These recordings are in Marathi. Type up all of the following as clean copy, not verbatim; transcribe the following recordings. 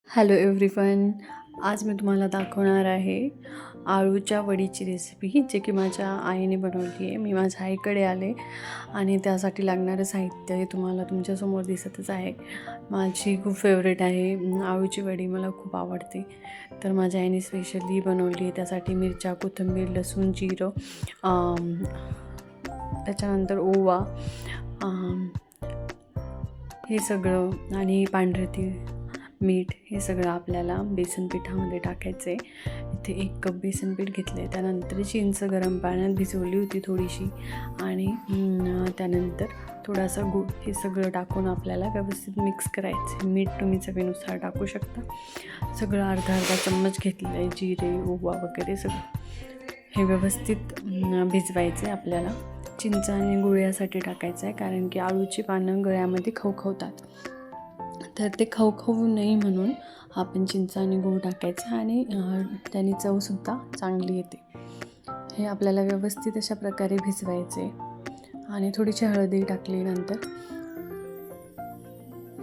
हॅलो एव्हरीवन, आज मी तुम्हाला दाखवणार आहे आळूच्या वडीची रेसिपी, जे की माझ्या आईने बनवली आहे. मी माझ्या आईकडे आले आणि त्यासाठी लागणारं साहित्य हे तुम्हाला तुमच्यासमोर दिसतच आहे. माझी खूप फेवरेट आहे आळूची वडी, मला खूप आवडते. तर माझ्या आईने स्पेशली बनवली आहे. त्यासाठी मिरच्या, कोथिंबीर, लसूण, जिरं, त्याच्यानंतर ओवा, हे सगळं आणि पांढरे तीळ, मीठ, हे सगळं आपल्याला बेसन पिठामध्ये टाकायचं आहे. इथे 1 कप बेसन पीठ घेतले. त्यानंतर चिंच गरम पाण्यात भिजवली होती थोडीशी आणि त्यानंतर थोडासा गूळ, हे सगळं टाकून आपल्याला व्यवस्थित मिक्स करायचं. मीठ तुम्ही चवीनुसार टाकू शकता. सगळं अर्धा चम्मच घेतलेलं आहे. जिरे, ओवा वगैरे सगळं हे व्यवस्थित भिजवायचे. आपल्याला चिंच आणि गुळ यासाठी टाकायचं आहे, कारण की आळूची पानं गळ्यामध्ये खवखवतात. तर ते खवखवू नये म्हणून आपण चिंच आणि गूळ टाकायचं आणि त्याने चवसुद्धा चांगली येते. हे आपल्याला व्यवस्थित अशा प्रकारे भिजवायचे आणि थोडीशी हळदही टाकली नंतर,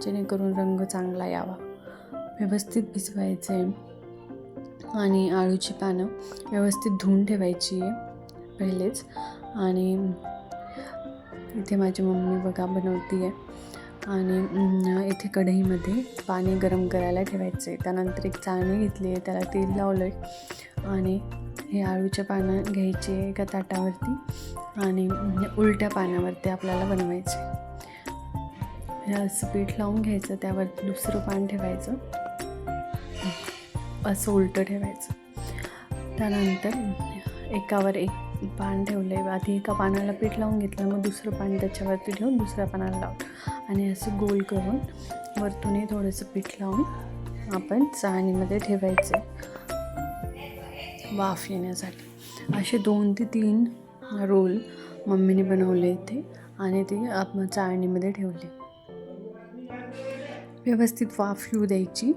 जेणेकरून रंग चांगला यावा. व्यवस्थित भिजवायचे आणि आळूची पानं व्यवस्थित धुवून ठेवायची आहे पहिलेच. आणि इथे माझी मम्मी बघा बनवती आहे. आणि इथे कढईमध्ये पाणी गरम करायला ठेवायचं आहे. त्यानंतर एक चाळणी घेतली आहे, त्याला तेल लावलं आहे आणि हे आळूच्या पानं घ्यायचे एका ताटावरती आणि उलट्या पाण्यावरती आपल्याला बनवायचे. हे असं पीठ लावून घ्यायचं, त्यावरती दुसरं पान ठेवायचं, असं उलटं ठेवायचं. त्यानंतर एकावर एक पान ठेवलं आहे. आधी एका पानाला पीठ लावून घेतलं, मग दुसरं पान त्याच्यावरती ठेवून दुसऱ्या पानाला लावलं आणि असं गोल करून वरतूनही थोडंसं पीठ लावून आपण चाळणीमध्ये ठेवायचे वाफ येण्यासाठी. असे 2 ते 3 रोल मम्मीने बनवले इथे आणि ते आपण चाळणीमध्ये ठेवले. व्यवस्थित वाफ येऊ द्यायची,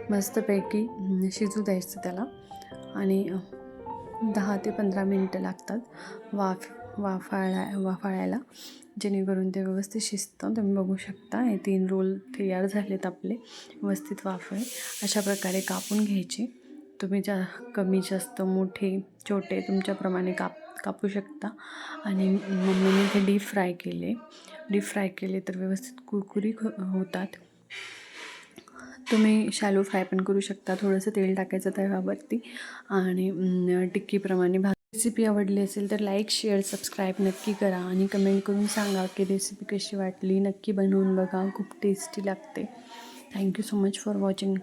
मस्तपैकी शिजू द्यायचं त्याला आणि 10 ते 15 मिनटं लागतात वाफाळायला, जेणेकरून ते व्यवस्थित शिजतं. तुम्ही बघू शकता हे 3 रोल तयार झालेत आपले. व्यवस्थित वाफळे अशा प्रकारे कापून घ्यायचे. तुम्ही कमी जास्त मोठे छोटे तुमच्याप्रमाणे कापू शकता. आणि मम्मीने ते डीप फ्राय केले तर व्यवस्थित कुरकुरीत होतात. तुम्ही शॅलो फ्राय पण करू शकता. थोडंसं तेल टाकायचं तव्यावरती आणि टिक्कीप्रमाणे रेसिपी आवडली असेल तर लाईक, शेअर, सबस्क्राईब नक्की करा आणि कमेंट करून सांगा की रेसिपी कशी वाटली. नक्की बनवून बघा, खूप टेस्टी लागते. Thank you so much for watching.